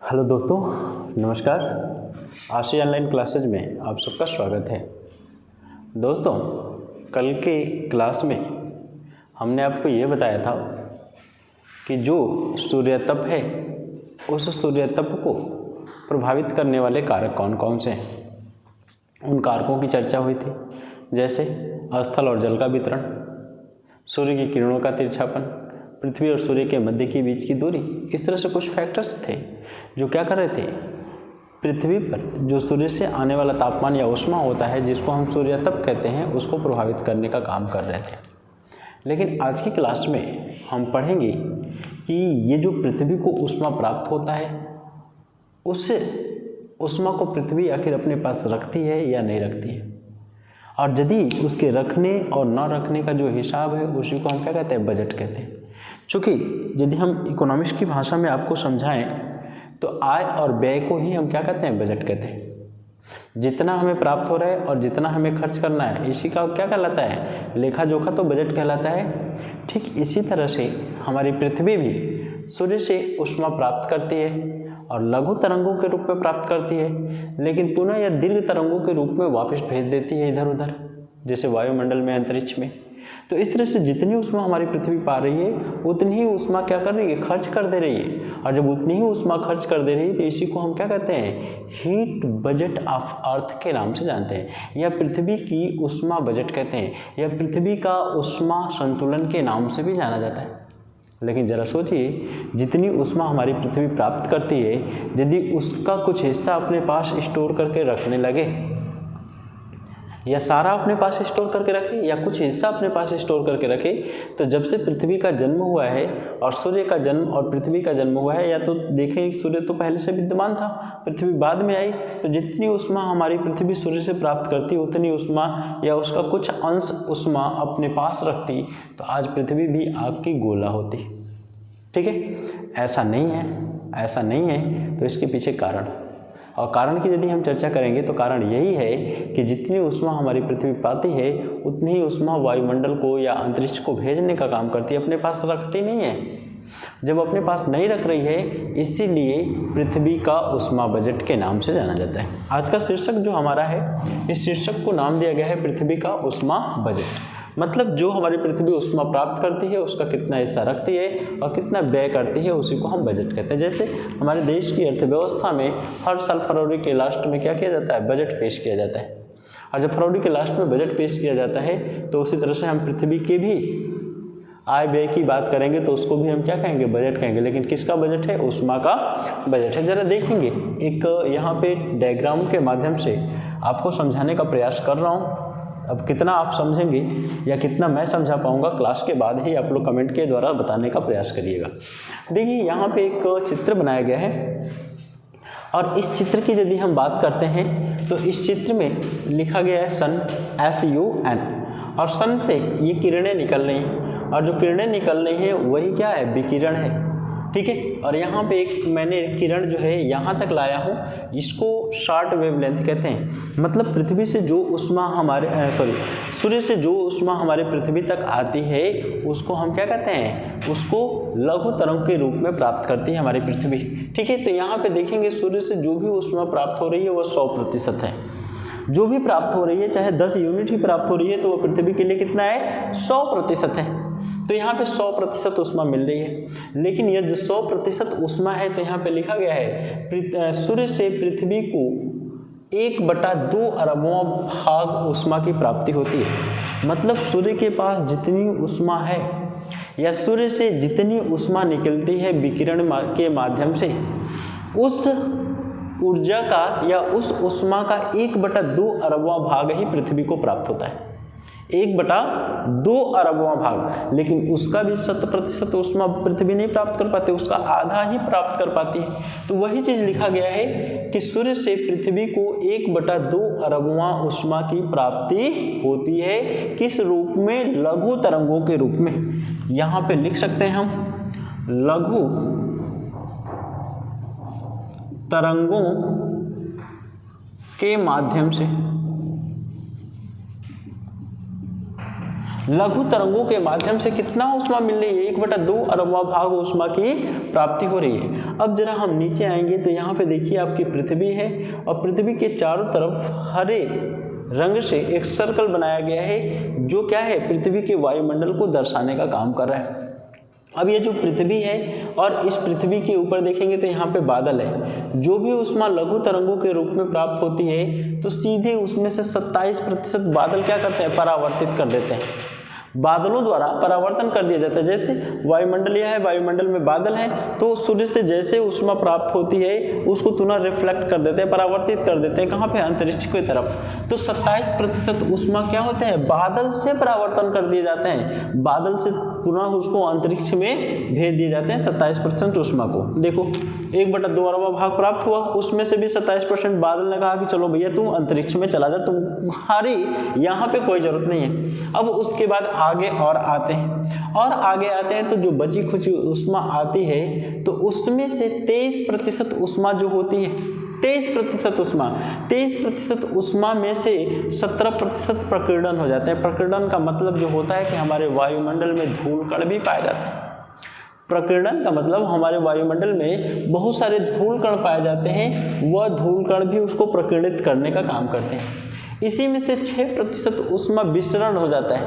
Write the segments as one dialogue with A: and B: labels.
A: Hello दोस्तों, नमस्कार। आशी ऑनलाइन क्लासेज में आप सबका स्वागत है। दोस्तों, कल के क्लास में हमने आपको ये बताया था कि जो सूर्य तप है उस सूर्य तप को प्रभावित करने वाले कारक कौन कौन से हैं, उन कारकों की चर्चा हुई थी। जैसे स्थल और जल का वितरण, सूर्य की किरणों का तिरछापन, पृथ्वी और सूर्य के मध्य के बीच की दूरी। इस तरह से कुछ फैक्टर्स थे जो क्या कर रहे थे, पृथ्वी पर जो सूर्य से आने वाला तापमान या ऊष्मा होता है, जिसको हम सूर्यतप कहते हैं, उसको प्रभावित करने का काम कर रहे थे। लेकिन आज की क्लास में हम पढ़ेंगे कि ये जो पृथ्वी को ऊष्मा प्राप्त होता है, उससे ऊष्मा को पृथ्वी आखिर अपने पास रखती है या नहीं रखती है, और यदि उसके रखने और न रखने का जो हिसाब है उसी को हम क्या कहते हैं, बजट कहते हैं। क्योंकि यदि हम इकोनॉमिक्स की भाषा में आपको समझाएं तो आय और व्यय को ही हम क्या कहते हैं, बजट कहते हैं। जितना हमें प्राप्त हो रहा है और जितना हमें खर्च करना है, इसी का क्या कहलाता है, लेखा जोखा तो बजट कहलाता है। ठीक इसी तरह से हमारी पृथ्वी भी सूर्य से ऊष्मा प्राप्त करती है और लघु तरंगों के रूप में प्राप्त करती है, लेकिन पुनः यह दीर्घ तरंगों के रूप में वापस भेज देती है इधर उधर, जैसे वायुमंडल में, अंतरिक्ष में। तो इस तरह से जितनी ऊष्मा हमारी पृथ्वी पा रही है उतनी ही ऊष्मा क्या कर रही है, खर्च कर दे रही है। और जब उतनी ही ऊष्मा खर्च कर दे रही है तो इसी को हम क्या कहते हैं, हीट बजट ऑफ अर्थ के नाम से जानते हैं, या पृथ्वी की ऊष्मा बजट कहते हैं, या पृथ्वी का ऊष्मा संतुलन के नाम से भी जाना जाता है। लेकिन ज़रा सोचिए, जितनी ऊष्मा हमारी पृथ्वी प्राप्त करती है, यदि उसका कुछ हिस्सा अपने पास स्टोर करके रखने लगे, या सारा अपने पास स्टोर करके रखे या कुछ हिस्सा अपने पास स्टोर करके रखे, तो जब से पृथ्वी का जन्म हुआ है और सूर्य का जन्म और पृथ्वी का जन्म हुआ है, या तो देखें सूर्य तो पहले से विद्यमान था, पृथ्वी बाद में आई, तो जितनी ऊष्मा हमारी पृथ्वी सूर्य से प्राप्त करती उतनी ऊष्मा या उसका कुछ अंश ऊष्मा अपने पास रखती, तो आज पृथ्वी भी आग की गोला होती। ठीक है, ऐसा नहीं है। तो इसके पीछे कारण, और कारण की यदि हम चर्चा करेंगे तो कारण यही है कि जितनी ऊष्मा हमारी पृथ्वी पाती है उतनी ही ऊष्मा वायुमंडल को या अंतरिक्ष को भेजने का काम करती है, अपने पास रखती नहीं है। जब अपने पास नहीं रख रही है, इसीलिए पृथ्वी का ऊष्मा बजट के नाम से जाना जाता है। आज का शीर्षक जो हमारा है, इस शीर्षक को नाम दिया गया है पृथ्वी का ऊष्मा बजट। मतलब जो हमारी पृथ्वी ऊष्मा प्राप्त करती है उसका कितना हिस्सा रखती है और कितना व्यय करती है, उसी को हम बजट कहते हैं। जैसे हमारे देश की अर्थव्यवस्था में हर साल फरवरी के लास्ट में क्या किया जाता है, बजट पेश किया जाता है। और जब फरवरी के लास्ट में बजट पेश किया जाता है तो उसी तरह से हम पृथ्वी के भी आय व्यय की बात करेंगे तो उसको भी हम क्या कहेंगे, बजट कहेंगे। लेकिन किसका बजट है, ऊष्मा का बजट है। जरा देखेंगे, एक यहाँ पे डायग्राम के माध्यम से आपको समझाने का प्रयास कर रहा हूँ। अब कितना आप समझेंगे या कितना मैं समझा पाऊंगा, क्लास के बाद ही आप लोग कमेंट के द्वारा बताने का प्रयास करिएगा। देखिए, यहाँ पे एक चित्र बनाया गया है और इस चित्र की यदि हम बात करते हैं तो इस चित्र में लिखा गया है सन, SUN, और सन से ये किरणें निकल रही हैं, और जो किरणें निकल रही हैं वही क्या है, विकिरण है। ठीक है, और यहाँ पे एक मैंने किरण जो है यहाँ तक लाया हूँ, इसको शॉर्ट वेवलेंथ कहते हैं। मतलब पृथ्वी से जो ऊष्मा सूर्य से जो ऊष्मा हमारे पृथ्वी तक आती है उसको हम क्या कहते हैं, उसको लघु तरंग के रूप में प्राप्त करती है हमारी पृथ्वी। ठीक है, तो यहाँ पे देखेंगे सूर्य से जो भी ऊष्मा प्राप्त हो रही है वो 100% है। जो भी प्राप्त हो रही है, चाहे 10 यूनिट ही प्राप्त हो रही है, तो वो पृथ्वी के लिए कितना है, 100% है। तो यहाँ पे 100% ऊष्मा मिल रही है। लेकिन यह जो 100% ऊष्मा है, तो यहाँ पे लिखा गया है सूर्य से पृथ्वी को 1/2 अरबों भाग ऊष्मा की प्राप्ति होती है। मतलब सूर्य के पास जितनी ऊष्मा है या सूर्य से जितनी ऊष्मा निकलती है विकिरण के माध्यम से, उस ऊर्जा का या उस ऊष्मा का 1/2 अरबवां भाग ही पृथ्वी को प्राप्त होता है। 1/2 अरबवां भाग, लेकिन उसका भी 100% ऊष्मा पृथ्वी नहीं प्राप्त कर पाती, उसका आधा ही प्राप्त कर पाती है। तो वही चीज लिखा गया है कि सूर्य से पृथ्वी को 1/2 अरबवां ऊष्मा की प्राप्ति होती है। किस रूप में, लघु तरंगों के रूप में। यहाँ पे लिख सकते हैं हम लघु तरंगों के माध्यम से। लघु तरंगों के माध्यम से कितना ऊष्मा मिल रही है, 1/2 अरबवां भाग ऊष्मा की प्राप्ति हो रही है। अब जरा हम नीचे आएंगे तो यहाँ पे देखिए आपकी पृथ्वी है और पृथ्वी के चारों तरफ हरे रंग से एक सर्कल बनाया गया है जो क्या है, पृथ्वी के वायुमंडल को दर्शाने का काम कर रहा है। अब ये जो पृथ्वी है और इस पृथ्वी के ऊपर देखेंगे तो यहाँ पे बादल है। जो भी ऊष्मा लघु तरंगों के रूप में प्राप्त होती है तो सीधे उसमें से 27% बादल क्या करते हैं, परावर्तित कर देते हैं, बादलों द्वारा परावर्तन कर दिया जाता है। जैसे वायुमंडल यह है, वायुमंडल में बादल है तो सूर्य से जैसे ऊष्मा प्राप्त होती है उसको तुरंत रिफ्लेक्ट कर देते हैं, परावर्तित कर देते हैं, कहाँ पे, अंतरिक्ष की तरफ। तो 27% ऊष्मा क्या होते हैं, बादल से परावर्तन कर दिए जाते हैं, बादल से पुनः उसको अंतरिक्ष में भेज दिए जाते हैं 27% ऊष्मा को। देखो 1/2 अरबवां भाग प्राप्त हुआ, उसमें से भी 27% बादल ने कहा कि चलो भैया तुम अंतरिक्ष में चला जा, तुम्हारी यहाँ पे कोई जरूरत नहीं है। अब उसके बाद आगे और आते हैं तो जो बची खुची ऊष्मा आती है तो उसमें से 23% ऊष्मा जो होती है, 23% ऊष्मा में से 17% प्रकीर्णन हो जाते हैं। प्रकीर्णन का मतलब जो होता है कि हमारे वायुमंडल में धूल कण भी पाए जाते हैं। प्रकीर्णन का मतलब हमारे वायुमंडल में बहुत सारे धूल कण पाए जाते हैं, वह धूल कण भी उसको प्रकीर्णित करने का काम करते हैं। इसी में से 6% ऊष्मा विसरण हो जाता है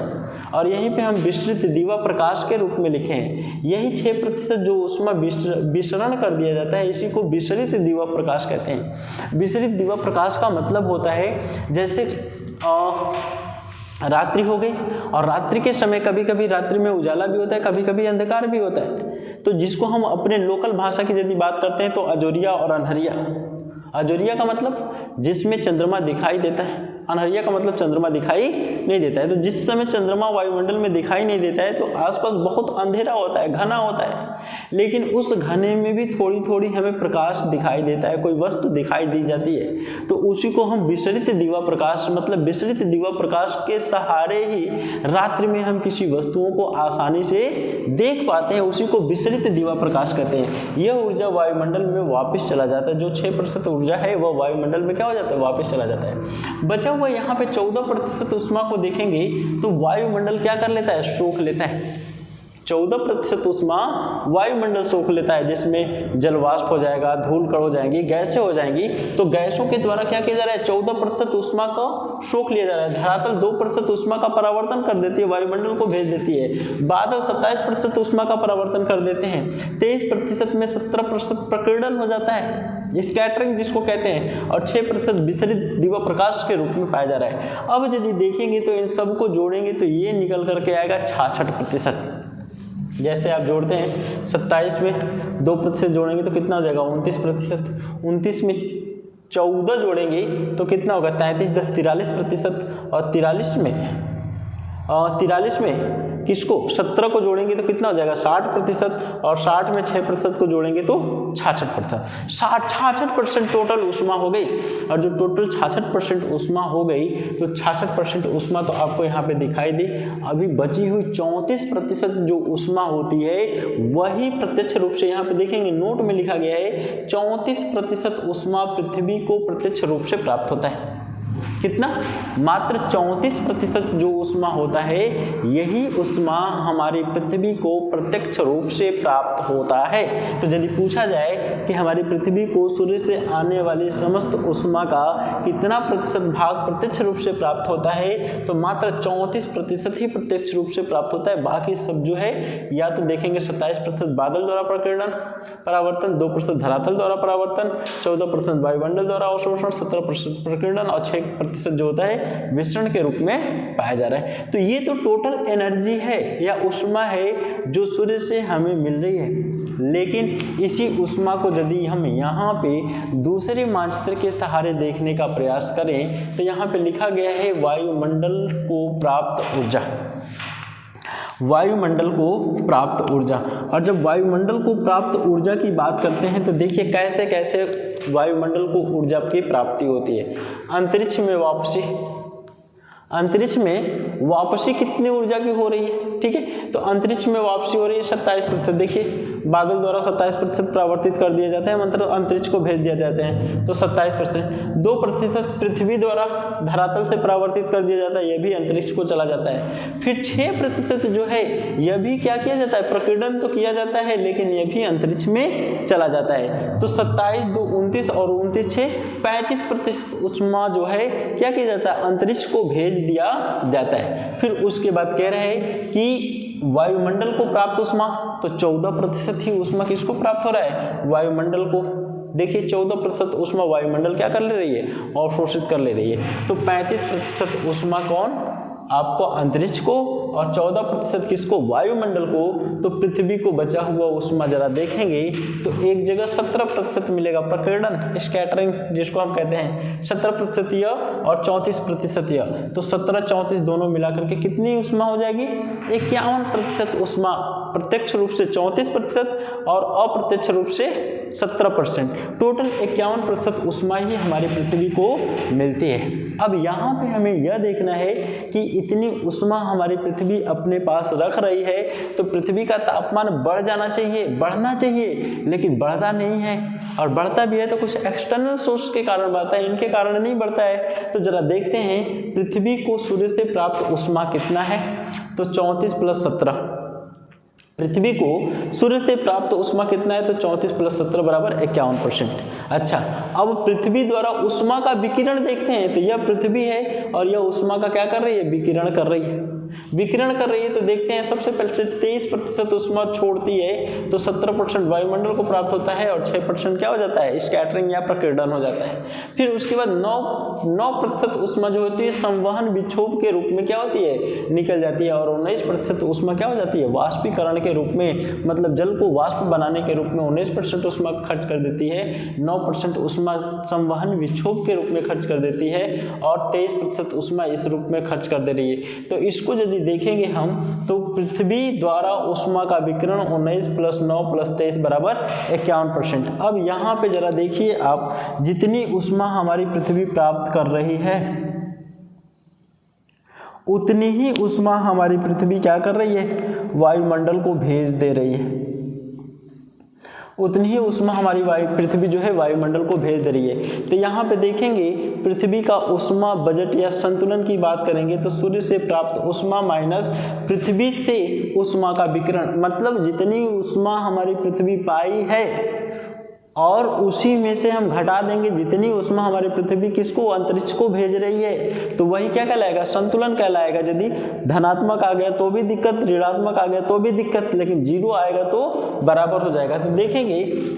A: और यहीं पे हम विसरित दीवा प्रकाश के रूप में लिखे हैं। यही 6% जो ऊष्मा विसरण कर दिया जाता है इसी को विसरित दीवा प्रकाश कहते हैं। विसरित दीवा प्रकाश का मतलब होता है जैसे रात्रि हो गई और रात्रि के समय कभी कभी रात्रि में उजाला भी होता है, कभी कभी अंधकार भी होता है। तो जिसको हम अपने लोकल भाषा की यदि बात करते हैं तो अजोरिया और अनहरिया। अजोरिया का मतलब जिसमें चंद्रमा दिखाई देता है, अनहरिया का मतलब चंद्रमा दिखाई नहीं देता है। तो जिस समय चंद्रमा वायुमंडल में दिखाई नहीं देता है तो आसपास बहुत अंधेरा होता है, घना होता है, लेकिन उस घने में भी थोड़ी थोड़ी हमें प्रकाश दिखाई देता है, कोई वस्तु दिखाई दी जाती है, तो उसी को हम विसरित दीवा प्रकाश, मतलब विसरित दीवा प्रकाश के सहारे ही रात्रि में हम किसी वस्तुओं को आसानी से देख पाते हैं, उसी को विसरित दीवा प्रकाश कहते हैं। यह ऊर्जा वायुमंडल में वापस चला जाता है। जो 6% ऊर्जा है वह वायुमंडल में क्या हो जाता है, वापस चला जाता है। बचा हुआ यहाँ पे 14% ऊष्मा को देखेंगे तो वायुमंडल क्या कर लेता है, सोख लेता है। 14% ऊष्मा वायुमंडल सोख लेता है, जिसमें जलवाष्प हो जाएगा, धूल कण हो जाएंगी, गैसें हो जाएंगी। तो गैसों के द्वारा क्या किया जा रहा है, 14% ऊष्मा को सोख लिया जा रहा है। धरातल 2% ऊष्मा का परावर्तन कर देती है, वायुमंडल को भेज देती है। बादल 27% ऊष्मा का परावर्तन कर देते हैं। 23% में 17% प्रकीर्णन हो जाता है, स्कैटरिंग जिसको कहते हैं, और 6% विसरित दीवा प्रकाश के रूप में पाया जा रहा है। अब यदि देखेंगे तो इन सबको जोड़ेंगे तो ये निकल करके आएगा 66%। जैसे आप जोड़ते हैं 27 में 2% जोड़ेंगे तो कितना हो जाएगा, 29%। 29 में 14 जोड़ेंगे तो कितना होगा, 33, 10 43%। और 43 में किसको, 17 को जोड़ेंगे तो कितना हो जाएगा, 60%। और 60 में 6% को जोड़ेंगे तो 66%। 66% टोटल ऊष्मा हो गई। और जो टोटल 66% ऊष्मा हो गई तो 66% ऊष्मा तो आपको यहाँ पे दिखाई दी। अभी बची हुई 34% जो ऊष्मा होती है वही प्रत्यक्ष रूप से, यहाँ पे देखेंगे नोट में लिखा गया है 34% ऊष्मा पृथ्वी को प्रत्यक्ष रूप से प्राप्त होता है। कितना, मात्र 34% जो ऊष्मा होता है यही ऊष्मा हमारी पृथ्वी को प्रत्यक्ष रूप से प्राप्त होता है। तो यदि पूछा जाए कि हमारी पृथ्वी को सूर्य से आने वाली समस्त ऊष्मा का कितना प्रतिशत भाग प्रत्यक्ष रूप से प्राप्त होता है, तो मात्र 34% ही प्रत्यक्ष रूप से प्राप्त होता है। बाकी सब जो है या तो देखेंगे 27% बादल द्वारा प्रकीर्णन परावर्तन, 2% धरातल द्वारा परावर्तन, 14% वायुमंडल द्वारा अवशोषण, 17% प्रकीर्णन और 6% जो होता है विसरण के रूप में पाया जा रहा है। तो ये तो टोटल एनर्जी है या ऊष्मा है जो सूर्य से हमें मिल रही है। लेकिन इसी ऊष्मा को यदि हम यहाँ पे दूसरे मानचित्र के सहारे देखने का प्रयास करें तो यहाँ पे लिखा गया है वायुमंडल को प्राप्त ऊर्जा, वायुमंडल को प्राप्त ऊर्जा। और जब वायुमंडल को प्राप्त ऊर्जा की बात करते हैं तो देखिए कैसे कैसे वायुमंडल को ऊर्जा की प्राप्ति होती है। अंतरिक्ष में वापसी, अंतरिक्ष में वापसी कितनी ऊर्जा की हो रही है, ठीक है। तो अंतरिक्ष में वापसी हो रही है 27%। देखिए बादल द्वारा 27% परावर्तित कर दिए जाते हैं, मतलब अंतरिक्ष को भेज दिया जाते हैं, तो 27%। 2% पृथ्वी द्वारा धरातल से परावर्तित कर दिया जाता है, यह भी अंतरिक्ष को चला जाता है। फिर 6% जो है यह भी क्या किया जाता है, प्रकीर्णन तो किया जाता है लेकिन यह भी अंतरिक्ष में चला जाता है। तो 27, 2, 29 और 29, 6, 35% ऊष्मा जो है क्या किया जाता है, अंतरिक्ष को भेज दिया जाता है। फिर उसके बाद कह रहे हैं कि वायुमंडल को प्राप्त ऊष्मा, तो 14% ही ऊष्मा किसको प्राप्त हो रहा है, वायुमंडल को। देखिए 14% ऊष्मा वायुमंडल क्या कर ले रही है, अवशोषित कर ले रही है। तो 35% ऊष्मा कौन, आपको अंतरिक्ष को, और 14% किसको, वायुमंडल को। तो पृथ्वी को बचा हुआ ऊष्मा जरा देखेंगे तो एक जगह 17% मिलेगा, प्रकीर्णन, स्कैटरिंग जिसको हम कहते हैं, 17% यह और 34% यह। तो 17, 34 दोनों मिलाकर के कितनी ऊष्मा हो जाएगी, 51% ऊष्मा, प्रत्यक्ष रूप से 34% और अप्रत्यक्ष रूप से 17%, टोटल 51% ऊष्मा ही हमारी पृथ्वी को मिलती है। अब यहाँ पे हमें यह देखना है कि इतनी ऊष्मा हमारी पृथ्वी अपने पास रख रही है, तो पृथ्वी का तापमान बढ़ जाना चाहिए, बढ़ना चाहिए, लेकिन बढ़ता नहीं है, और बढ़ता भी है तो कुछ एक्सटर्नल सोर्स के कारण बढ़ता है, इनके कारण नहीं बढ़ता है। तो जरा देखते हैं पृथ्वी को सूर्य से प्राप्त ऊष्मा कितना है, तो 34 + 17। पृथ्वी को सूर्य से प्राप्त ऊष्मा कितना है, तो 34 + 17 = 51%। अच्छा, अब पृथ्वी द्वारा ऊष्मा का विकिरण देखते हैं, तो यह पृथ्वी है और यह ऊष्मा का क्या कर रही है, विकिरण कर रही है, विकिरण कर रही है। तो देखते हैं सबसे पहले 23% ऊष्मा छोड़ती है, तो 17% वायुमंडल को प्राप्त होता है और 6% क्या हो जाता है, स्कैटरिंग या प्रकीर्णन हो जाता है। फिर उसके बाद 9% ऊष्मा जो होती है संवहन विक्षोभ के रूप में क्या होती है, निकल जाती है, और 19% ऊष्मा क्या हो जाती है, वाष्पीकरण के रूप में, मतलब जल को वाष्प बनाने के रूप में 19% ऊष्मा खर्च कर देती है, 9% ऊष्मा संवहन विक्षोभ के रूप में खर्च कर देती है, और 23% ऊष्मा इस रूप में खर्च कर दे रही है। तो इसको यदि देखेंगे हम, तो पृथ्वी द्वारा ऊष्मा का विकिरण 19 + 9 + 23 = 51%। अब यहाँ पे जरा देखिए आप, जितनी ऊष्मा हमारी पृथ्वी प्राप्त कर रही है उतनी ही ऊष्मा हमारी पृथ्वी क्या कर रही है, वायुमंडल को भेज दे रही है, उतनी ही ऊष्मा हमारी पृथ्वी जो है वायुमंडल को भेज दे रही है। तो यहाँ पे देखेंगे पृथ्वी का ऊष्मा बजट या संतुलन की बात करेंगे, तो सूर्य से प्राप्त ऊष्मा माइनस पृथ्वी से ऊष्मा का विकिरण, मतलब जितनी ऊष्मा हमारी पृथ्वी पाई है और उसी में से हम घटा देंगे जितनी ऊष्मा हमारी पृथ्वी किसको, अंतरिक्ष को भेज रही है, तो वही क्या कहलाएगा, संतुलन कहलाएगा। यदि धनात्मक आ गया तो भी दिक्कत, ऋणात्मक आ गया तो भी दिक्कत, लेकिन जीरो आएगा तो बराबर हो जाएगा। तो देखेंगे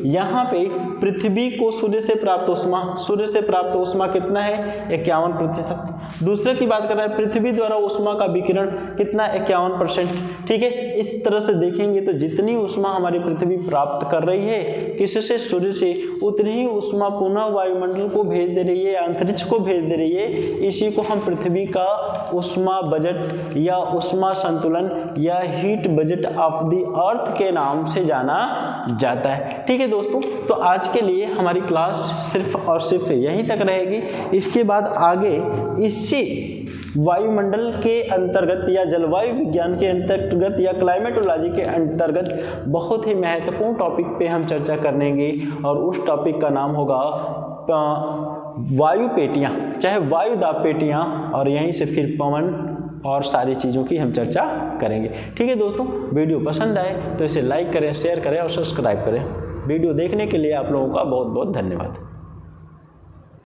A: यहाँ पे पृथ्वी को सूर्य से प्राप्त ऊष्मा, सूर्य से प्राप्त ऊष्मा कितना है, 51%। दूसरे की बात कर रहे हैं, पृथ्वी द्वारा ऊष्मा का विकिरण कितना, 51%। ठीक है, इस तरह से देखेंगे तो जितनी ऊष्मा हमारी पृथ्वी प्राप्त कर रही है किससे, सूर्य से, उतनी ही ऊष्मा पुनः वायुमंडल को भेज दे रही है, अंतरिक्ष को भेज दे रही है। इसी को हम पृथ्वी का ऊष्मा बजट या ऊष्मा संतुलन या heat budget of the earth के नाम से जाना जाता है। ठीक है दोस्तों, तो आज के लिए हमारी क्लास सिर्फ और सिर्फ यहीं तक रहेगी। इसके बाद आगे इससे वायुमंडल के अंतर्गत या जलवायु विज्ञान के अंतर्गत या क्लाइमेटोलॉजी के अंतर्गत बहुत ही महत्वपूर्ण टॉपिक पे हम चर्चा करेंगे, और उस टॉपिक का नाम होगा वायु पेटियाँ, चाहे वायु दाब पेटियाँ, और यहीं से फिर पवन और सारी चीज़ों की हम चर्चा करेंगे। ठीक है दोस्तों, वीडियो पसंद आए तो इसे लाइक करें, शेयर करें और सब्सक्राइब करें। वीडियो देखने के लिए आप लोगों का बहुत बहुत धन्यवाद।